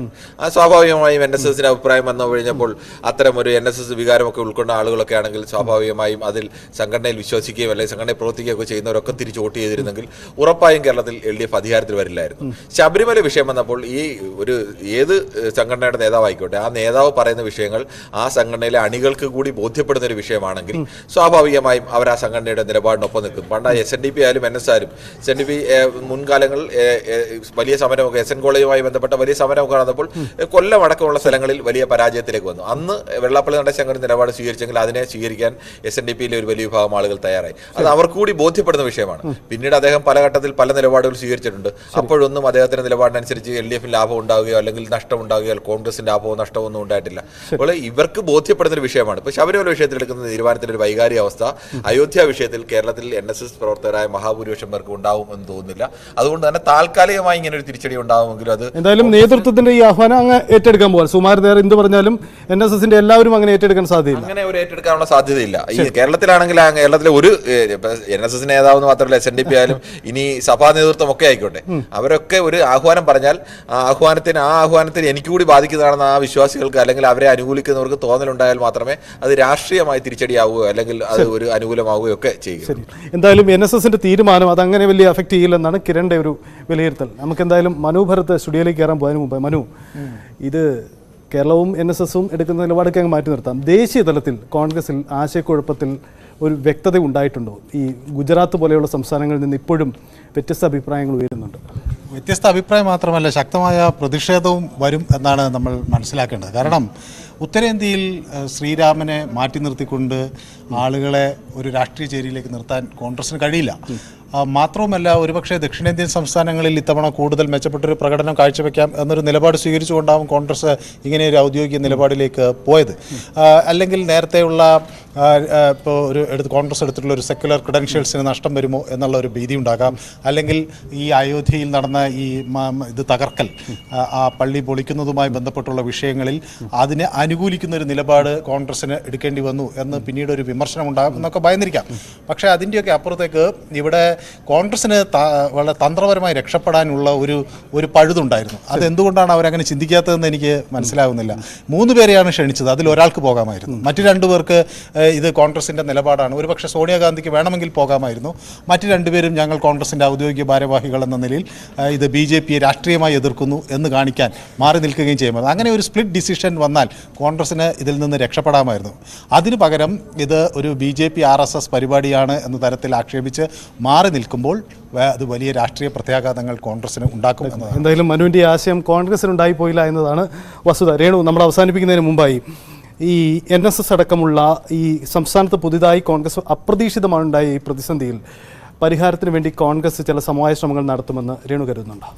സ്വാഭാവികമായും NSSന്റെ അഭിപ്രായം വന്നു കഴിഞ്ഞപ്പോൾ അത്തരം ഒരു NSS വികാരമൊക്കെ ഉൾക്കൊണ്ട ആളുകളൊക്കെ ആണെങ്കിൽ സ്വാഭാവികമായും അതിൽ സംഘടനയിൽ വിശ്വസിക്കുകയും അല്ലെങ്കിൽ സംഘടനയിൽ പ്രവർത്തിക്കുകയൊക്കെ ചെയ്യുന്നവരൊക്കെ തിരിച്ച് വോട്ട് ചെയ്തിരുന്നെങ്കിൽ ഉറപ്പായും കേരളത്തിൽ LDF അധികാരത്തിൽ വരില്ലായിരുന്നു. ശബരിമല വിഷയം വന്നപ്പോൾ ഈ ഒരു ഏത് സംഘടനയുടെ നേതാവായിക്കോട്ടെ ആ നേതാവ് പറയുന്ന വിഷയങ്ങൾ ആ സംഘടനയിലെ അണികൾക്ക് കൂടി ബോധ്യപ്പെടുന്ന ഒരു വിഷയമാണെങ്കിൽ സ്വാഭാവികമായും അവർ ആ സംഘടനയുടെ നിലപാടിനൊപ്പം നിൽക്കും. പണ്ട് SNDP ആയാലും NS ആയാലും SNDP മുൻകാലങ്ങളിൽ വലിയ സമരമൊക്കെ SN കോളേജുമായി ബന്ധപ്പെട്ട വലിയ സമരമൊക്കെ നടന്നപ്പോൾ കൊല്ലം അടക്കമുള്ള സ്ഥലങ്ങളിൽ വലിയ പരാജയത്തിലേക്ക് വന്നു. അന്ന് വെള്ളാപ്പള്ളി നടേശൻ ഒരു നിലപാട് സ്വീകരിച്ചെങ്കിൽ അതിനെ സ്വീകരിക്കാൻ SNDPയിലെ ഒരു വലിയ വിഭാഗം ആളുകൾ തയ്യാറായി. അത് അവർക്ക് കൂടി ബോധ്യപ്പെടുന്ന വിഷയമാണ്. പിന്നീട് അദ്ദേഹം പല ഘട്ടത്തിൽ പല നിലപാടുകൾ സ്വീകരിച്ചിട്ടുണ്ട്. അപ്പോഴൊന്നും അദ്ദേഹത്തിന്റെ നിലപാടിനനുസരിച്ച് LDFന് ലാഭം ഉണ്ടാവുകയോ അല്ലെങ്കിൽ നഷ്ടം ഉണ്ടാവുകയോ കോൺഗ്രസിന്റെ ലാഭമോ നഷ്ടമോ ഒന്നും ഉണ്ടായിട്ടില്ല. അപ്പോൾ ഇവർക്ക് ബോധ്യപ്പെടുന്ന ഒരു വിഷയമാണ്. ഇപ്പൊ ശബരിമല വിഷയത്തിൽ എടുക്കുന്ന തീരുമാനത്തിന്റെ ഒരു വൈകാരിക അവസ്ഥ അയോധ്യ വിഷയത്തിൽ കേരളത്തിൽ NSS പ്രവർത്തകരായ മഹാഭൂരിപക്ഷം പേർക്ക് ഉണ്ടാവും എന്ന് തോന്നുന്നില്ല. അതുകൊണ്ട് തന്നെ താൽക്കാലികമായി ഇങ്ങനെ ഒരു തിരിച്ചടി ഉണ്ടാവുമെങ്കിലും അത് എന്തായാലും നേതൃത്വത്തിന്റെ ഈ ആഹ്വാനം അങ്ങ് ഏറ്റെടുക്കാൻ പോകാൻ സുമാർ നേരെ എന്ത് പറഞ്ഞാലും NSSന്റെ എല്ലാവരും അങ്ങനെ ഏറ്റെടുക്കാൻ സാധ്യതയില്ല. അങ്ങനെ ഒരു ഏറ്റെടുക്കാനുള്ള സാധ്യതയില്ല. ഈ കേരളത്തിലാണെങ്കിൽ കേരളത്തിലെ ഒരു NSS നേതാവെന്ന് മാത്രമല്ല SNDP ആയാലും ഇനി സഭാ നേതൃത്വം ഒക്കെ ആയിക്കോട്ടെ അവരൊക്കെ ഒരു ആഹ്വാനം പറഞ്ഞാൽ ആ ആഹ്വാനത്തിന് എനിക്ക് കൂടി ബാധിക്കുന്നതാണെന്ന് ആ വിശ്വാസികൾക്ക് അല്ലെങ്കിൽ അവരെ അനുകൂലിക്കുന്നവർക്ക് തോന്നലുണ്ടായാൽ മാത്രമേ അത് രാഷ്ട്രീയമായി തിരിച്ചടിയാവുകയോ അല്ലെങ്കിൽ അത് ഒരു അനുകൂലമാവുകയോ ഒക്കെ ചെയ്യും. എന്തായാലും NSSന്റെ തീരുമാനം അതങ്ങനെ വലിയ അഫക്റ്റ് ചെയ്യില്ലെന്നാണ് കിരണിന്റെ ഒരു വിലയിരുത്തൽ. നമുക്ക് എന്തായാലും മനു ഭരത് സ്റ്റുഡിയോയിലേക്ക് കയറാൻ പോയതിനു മുമ്പ് മനു, ഇത് കേരളവും NSSും എടുക്കുന്ന നിലപാടൊക്കെ അങ്ങ് മാറ്റി നിർത്താം. ദേശീയ തലത്തിൽ കോൺഗ്രസിൽ ആശയക്കുഴപ്പത്തിൽ ഒരു വ്യക്തത ഉണ്ടായിട്ടുണ്ടോ? ഈ ഗുജറാത്ത് പോലെയുള്ള സംസ്ഥാനങ്ങളിൽ നിന്ന് ഇപ്പോഴും വ്യത്യസ്ത അഭിപ്രായങ്ങൾ ഉയരുന്നുണ്ട്. വ്യത്യസ്ത അഭിപ്രായം മാത്രമല്ല ശക്തമായ പ്രതിഷേധവും വരും എന്നാണ് നമ്മൾ മനസ്സിലാക്കേണ്ടത്. കാരണം ഉത്തരേന്ത്യയിൽ ശ്രീരാമനെ മാറ്റി നിർത്തിക്കൊണ്ട് ആളുകളെ ഒരു രാഷ്ട്രീയ ചേരിയിലേക്ക് നിർത്താൻ കോൺഗ്രസിന് കഴിയില്ല. മാത്രവുമല്ല ഒരുപക്ഷെ ദക്ഷിണേന്ത്യൻ സംസ്ഥാനങ്ങളിൽ ഇത്തവണ കൂടുതൽ മെച്ചപ്പെട്ടൊരു പ്രകടനം കാഴ്ചവെക്കാം എന്നൊരു നിലപാട് സ്വീകരിച്ചുകൊണ്ടാവും കോൺഗ്രസ് ഇങ്ങനെ ഒരു ഔദ്യോഗിക നിലപാടിലേക്ക് പോയത്. അല്ലെങ്കിൽ നേരത്തെയുള്ള ഇപ്പോൾ കോൺഗ്രസ് എടുത്തിട്ടുള്ള ഒരു സെക്യുലർ ക്രെഡൻഷ്യൽസിന് നഷ്ടം വരുമോ എന്നുള്ള ഒരു ഭീതി ഉണ്ടാകാം. അല്ലെങ്കിൽ ഈ അയോധ്യയിൽ നടന്ന ഇത് തകർക്കൽ, ആ പള്ളി പൊളിക്കുന്നതുമായി ബന്ധപ്പെട്ടുള്ള വിഷയങ്ങളിൽ അതിനെ അനുകൂലിക്കുന്ന ഒരു നിലപാട് കോൺഗ്രസിന് എടുക്കേണ്ടി വന്നു എന്ന് പിന്നീട് ഒരു വിമർശനം ഉണ്ടാകും എന്നൊക്കെ ഭയന്നിരിക്കാം. പക്ഷേ അതിൻ്റെയൊക്കെ അപ്പുറത്തേക്ക് ഇവിടെ കോൺഗ്രസിന് വളരെ തന്ത്രപരമായി രക്ഷപ്പെടാനുള്ള ഒരു പഴുതുണ്ടായിരുന്നു. അതെന്തുകൊണ്ടാണ് അവരങ്ങനെ ചിന്തിക്കാത്തതെന്ന് എനിക്ക് മനസ്സിലാകുന്നില്ല. 3 പേരെയാണ് ക്ഷണിച്ചത്, അതിൽ ഒരാൾക്ക് പോകാമായിരുന്നു. മറ്റു 2 പേർക്ക് ഇത് കോൺഗ്രസിൻ്റെ നിലപാടാണ്, ഒരുപക്ഷെ സോണിയാഗാന്ധിക്ക് വേണമെങ്കിൽ പോകാമായിരുന്നു. മറ്റു 2 പേരും ഞങ്ങൾ കോൺഗ്രസിൻ്റെ ഔദ്യോഗിക ഭാരവാഹികൾ എന്ന നിലയിൽ ഇത് BJPയെ രാഷ്ട്രീയമായി എതിർക്കുന്നു എന്ന് കാണിക്കാൻ മാറി നിൽക്കുകയും ചെയ്യുമായിരുന്നു. അങ്ങനെ ഒരു സ്പ്ലിറ്റ് ഡിസിഷൻ വന്നാൽ കോൺഗ്രസിന് ഇതിൽ നിന്ന് രക്ഷപ്പെടാമായിരുന്നു. അതിനു പകരം ഇത് ഒരു BJP RSS പരിപാടിയാണ് എന്ന തരത്തിൽ ആക്ഷേപിച്ച് മാറി നിൽക്കുമ്പോൾ അത് വലിയ രാഷ്ട്രീയ പ്രത്യാഘാതങ്ങൾ കോൺഗ്രസിന് ഉണ്ടാക്കും എന്നതാണ്. എന്തായാലും മനുവിൻ്റെ ആശയം കോൺഗ്രസിനുണ്ടായിപ്പോയില്ല എന്നതാണ് വസ്തുത. രേണു, നമ്മൾ അവസാനിപ്പിക്കുന്നതിന് മുമ്പായി ഈ NSS അടക്കമുള്ള ഈ സംസ്ഥാനത്ത് പുതിയതായി കോൺഗ്രസ് അപ്രതീക്ഷിതമായുണ്ടായ ഈ പ്രതിസന്ധിയിൽ പരിഹാരത്തിന് വേണ്ടി കോൺഗ്രസ് ചില സമവായ ശ്രമങ്ങൾ നടത്തുമെന്ന് രേണു കരുതുന്നുണ്ടോ?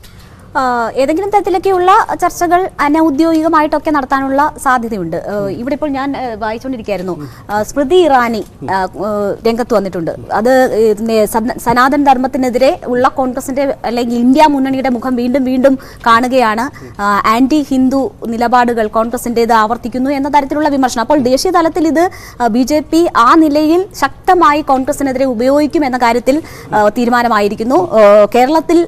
ഏതെങ്കിലും തരത്തിലൊക്കെയുള്ള ചർച്ചകൾ അനൗദ്യോഗികമായിട്ടൊക്കെ നടത്താനുള്ള സാധ്യതയുണ്ട്. ഇവിടെ ഇപ്പോൾ ഞാൻ വായിച്ചുകൊണ്ടിരിക്കുകയായിരുന്നു, സ്മൃതി ഇറാനി രംഗത്ത് വന്നിട്ടുണ്ട്. അത് സനാതൻ ധർമ്മത്തിനെതിരെ ഉള്ള കോൺഗ്രസിന്റെ അല്ലെങ്കിൽ ഇന്ത്യ മുന്നണിയുടെ മുഖം വീണ്ടും വീണ്ടും കാണുകയാണ്. ആന്റി ഹിന്ദു നിലപാടുകൾ കോൺഗ്രസിൻ്റെത് ആവർത്തിക്കുന്നു എന്ന തരത്തിലുള്ള വിമർശനം. അപ്പോൾ ദേശീയ തലത്തിൽ ഇത് BJP ആ നിലയിൽ ശക്തമായി കോൺഗ്രസിനെതിരെ ഉപയോഗിക്കും എന്ന കാര്യത്തിൽ തീരുമാനമായിരിക്കുന്നു. കേരളത്തിൽ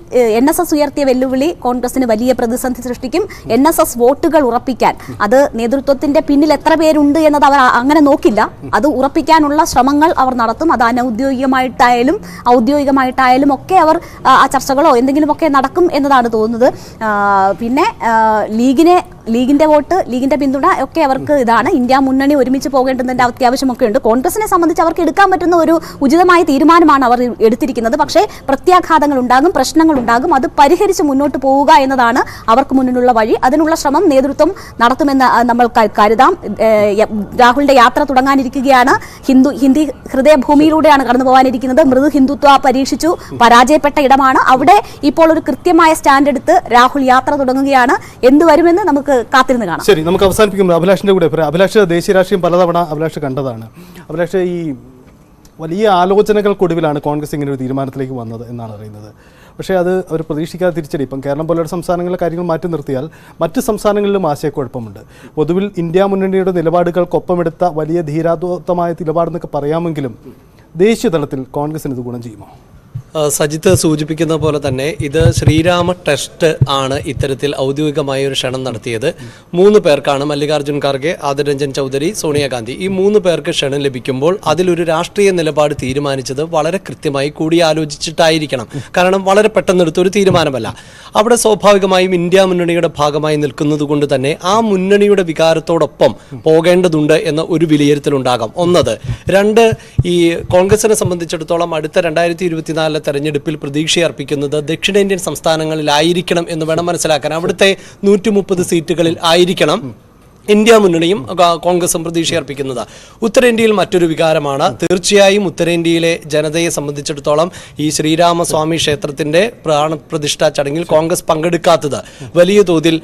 NSS ഉയർത്തിയ വെല്ലുവിളി കോൺഗ്രസിന് വലിയ പ്രതിസന്ധി സൃഷ്ടിക്കും. NSS വോട്ടുകൾ ഉറപ്പിക്കാൻ, അത് നേതൃത്വത്തിന്റെ പിന്നിൽ എത്ര പേരുണ്ട് എന്നത് അവർ അങ്ങനെ നോക്കില്ല, അത് ഉറപ്പിക്കാനുള്ള ശ്രമങ്ങൾ അവർ നടത്തും. അത് അനൗദ്യോഗികമായിട്ടായാലും ഔദ്യോഗികമായിട്ടായാലും ഒക്കെ അവർ ആ ചർച്ചകളോ എന്തെങ്കിലുമൊക്കെ നടക്കും എന്നതാണ് തോന്നുന്നത്. പിന്നെ ലീഗിന്റെ വോട്ട്, ലീഗിന്റെ പിന്തുണ ഒക്കെ അവർക്ക് ഇതാണ്. ഇന്ത്യ മുന്നണി ഒരുമിച്ച് പോകേണ്ടതിന്റെ അത്യാവശ്യമൊക്കെ ഉണ്ട്. കോൺഗ്രസിനെ സംബന്ധിച്ച് അവർക്ക് എടുക്കാൻ പറ്റുന്ന ഒരു ഉചിതമായ തീരുമാനമാണ് അവർ എടുത്തിരിക്കുന്നത്. പക്ഷേ പ്രത്യാഘാതങ്ങൾ ഉണ്ടാകും, പ്രശ്നങ്ങൾ ഉണ്ടാകും. അത് പരിഹരിച്ച് മുന്നോട്ട് പോവുക എന്നതാണ് അവർക്ക് മുന്നിലുള്ള വഴി. അതിനുള്ള ശ്രമം നേതൃത്വം നടത്തുമെന്ന് നമ്മൾ കരുതാം. രാഹുലിന്റെ യാത്ര തുടങ്ങാനിരിക്കുകയാണ്. ഹിന്ദി ഹൃദയഭൂമിയിലൂടെയാണ് കടന്നു പോകാനിരിക്കുന്നത്. മൃദു ഹിന്ദുത്വ പരീക്ഷിച്ചു പരാജയപ്പെട്ട ഇടമാണ്. അവിടെ ഇപ്പോൾ ഒരു കൃത്യമായ സ്റ്റാൻഡ് എടുത്ത് രാഹുൽ യാത്ര തുടങ്ങുകയാണ്. എന്ത് വരുമെന്ന് നമുക്ക് കാത്തിരുന്ന് കാണാം. ശരി, നമുക്ക് അവസാനിപ്പിക്കുമ്പോൾ അഭിലാഷിന്റെ കൂടെ അഭിലാഷ് ദേശീയ രാഷ്ട്രീയം പലതവണ അഭിലാഷ് കണ്ടതാണ്. അഭിലാഷ്, ഈ വലിയ ആലോചനകൾക്കൊടുവിലാണ് കോൺഗ്രസ് ഇങ്ങനെ ഒരു തീരുമാനത്തിലേക്ക് വന്നത് എന്നാണ് അറിയുന്നത്. പക്ഷേ അത് അവർ പ്രതീക്ഷിക്കാതെ തിരിച്ചടി. ഇപ്പം കേരളം പോലുള്ള സംസ്ഥാനങ്ങളിലെ കാര്യങ്ങൾ മാറ്റി നിർത്തിയാൽ മറ്റ് സംസ്ഥാനങ്ങളിലും ആശയക്കുഴപ്പമുണ്ട്. പൊതുവിൽ ഇന്ത്യ മുന്നണിയുടെ നിലപാടുകൾക്കൊപ്പമെടുത്ത വലിയ ധീരാത്മകമായ നിലപാടെന്നൊക്കെ പറയാമെങ്കിലും ദേശീയ തലത്തിൽ കോൺഗ്രസിന് ഇത് ഗുണം ചെയ്യുമോ? സജിത്ത് സൂചിപ്പിക്കുന്ന പോലെ തന്നെ ഇത് ശ്രീരാമ ട്രസ്റ്റ് ആണ് ഇത്തരത്തിൽ ഔദ്യോഗികമായ ഒരു ക്ഷണം നടത്തിയത്. 3 പേർക്കാണ്, മല്ലികാർജ്ജുൻ ഖാർഗെ, ആദിർ രഞ്ജൻ ചൗധരി, സോണിയാഗാന്ധി, ഈ 3 പേർക്ക് ക്ഷണം ലഭിക്കുമ്പോൾ അതിലൊരു രാഷ്ട്രീയ നിലപാട് തീരുമാനിച്ചത് വളരെ കൃത്യമായി കൂടിയാലോചിച്ചിട്ടായിരിക്കണം. കാരണം വളരെ പെട്ടെന്നെടുത്തൊരു തീരുമാനമല്ല. അവിടെ സ്വാഭാവികമായും ഇന്ത്യ മുന്നണിയുടെ ഭാഗമായി നിൽക്കുന്നത് കൊണ്ട് തന്നെ ആ മുന്നണിയുടെ വികാരത്തോടൊപ്പം പോകേണ്ടതുണ്ട് എന്ന ഒരു വിലയിരുത്തലുണ്ടാകാം. 1. 2, ഈ കോൺഗ്രസിനെ സംബന്ധിച്ചിടത്തോളം അടുത്ത 2024 തെരഞ്ഞെടുപ്പിൽ പ്രതീക്ഷയർപ്പിക്കുന്നത് ദക്ഷിണേന്ത്യൻ സംസ്ഥാനങ്ങളിലായിരിക്കണം എന്ന് വേണം മനസ്സിലാക്കാൻ. അവിടുത്തെ 130 സീറ്റുകളിൽ ആയിരിക്കണം ഇന്ത്യ മുന്നണിയും കോൺഗ്രസും പ്രതീക്ഷയർപ്പിക്കുന്നത്. ഉത്തരേന്ത്യയിൽ മറ്റൊരു വികാരമാണ്. തീർച്ചയായും ഉത്തരേന്ത്യയിലെ ജനതയെ സംബന്ധിച്ചിടത്തോളം ഈ ശ്രീരാമസ്വാമി ക്ഷേത്രത്തിന്റെ പ്രാണപ്രതിഷ്ഠാ ചടങ്ങിൽ കോൺഗ്രസ് പങ്കെടുക്കാത്തത് വലിയ തോതിൽ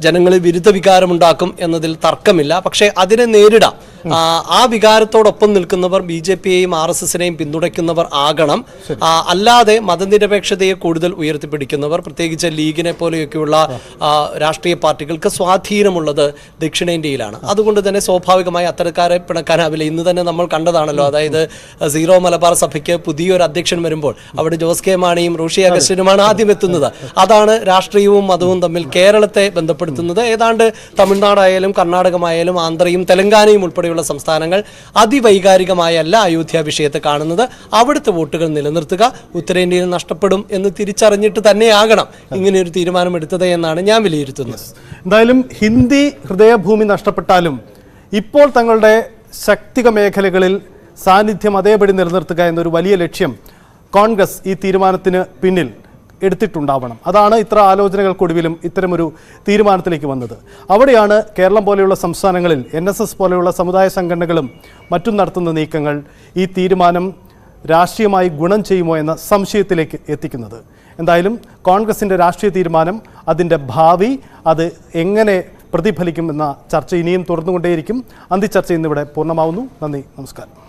ജനങ്ങളിൽ വിരുദ്ധ വികാരമുണ്ടാക്കും എന്നതിൽ തർക്കമില്ല. പക്ഷേ അതിനെ നേരിടാം. ആ വികാരത്തോടൊപ്പം നിൽക്കുന്നവർ BJPയെയും RSSനെയും പിന്തുണയ്ക്കുന്നവർ ആകണം. അല്ലാതെ മതനിരപേക്ഷതയെ കൂടുതൽ ഉയർത്തിപ്പിടിക്കുന്നവർ, പ്രത്യേകിച്ച് ലീഗിനെ പോലെയൊക്കെയുള്ള രാഷ്ട്രീയ പാർട്ടികൾക്ക് സ്വാധീനമുള്ളത് ദക്ഷിണേന്ത്യയിലാണ്. അതുകൊണ്ട് തന്നെ സ്വാഭാവികമായി അത്തരക്കാരെ പിണക്കാനാവില്ല. ഇന്ന് തന്നെ നമ്മൾ കണ്ടതാണല്ലോ, അതായത് സീറോ മലബാർ സഭയ്ക്ക് പുതിയൊരു അധ്യക്ഷൻ വരുമ്പോൾ അവിടെ ജോസ് കെ മാണിയും റോഷി അഗസ്റ്റിനുമാണ് ആദ്യം എത്തുന്നത്. അതാണ് രാഷ്ട്രീയവും മതവും തമ്മിൽ കേരളത്തെ ബന്ധപ്പെടുത്തുന്നത്. ഏതാണ്ട് തമിഴ്നാടായാലും കർണാടകമായാലും ആന്ധ്രയും തെലങ്കാനയും ഉൾപ്പെടെ സംസ്ഥാനങ്ങൾ അതിവൈകാരികമായല്ല അയോധ്യ വിഷയത്തെ കാണുന്നത്. അവിടുത്തെ വോട്ടുകൾ നിലനിർത്തുക, ഉത്തരേന്ത്യയിൽ നഷ്ടപ്പെടും എന്ന് തിരിച്ചറിഞ്ഞിട്ട് തന്നെയാകണം ഇങ്ങനെയൊരു തീരുമാനമെടുത്തത് എന്നാണ് ഞാൻ വിലയിരുത്തുന്നത്. എന്തായാലും ഹിന്ദി ഹൃദയഭൂമി നഷ്ടപ്പെട്ടാലും ഇപ്പോൾ തങ്ങളുടെ ശക്തിക മേഖലകളിൽ സാന്നിധ്യം അതേപടി നിലനിർത്തുക എന്നൊരു വലിയ ലക്ഷ്യം കോൺഗ്രസ് ഈ തീരുമാനത്തിന് പിന്നിൽ എടുത്തിട്ടുണ്ടാവണം. അതാണ് ഇത്ര ആലോചനകൾക്കൊടുവിലും ഇത്തരമൊരു തീരുമാനത്തിലേക്ക് വന്നത്. അവിടെയാണ് കേരളം പോലെയുള്ള സംസ്ഥാനങ്ങളിൽ NSS പോലെയുള്ള സമുദായ സംഘടനകളും മറ്റും നടത്തുന്ന നീക്കങ്ങൾ ഈ തീരുമാനം രാഷ്ട്രീയമായി ഗുണം ചെയ്യുമോ എന്ന സംശയത്തിലേക്ക് എത്തിക്കുന്നത്. എന്തായാലും കോൺഗ്രസിൻ്റെ രാഷ്ട്രീയ തീരുമാനം, അതിൻ്റെ ഭാവി, അത് എങ്ങനെ പ്രതിഫലിക്കും എന്ന ചർച്ച ഇനിയും തുറന്നുകൊണ്ടേയിരിക്കും. അന്തിച്ചർച്ച ഇന്നിവിടെ പൂർണ്ണമാവുന്നു. നന്ദി, നമസ്കാരം.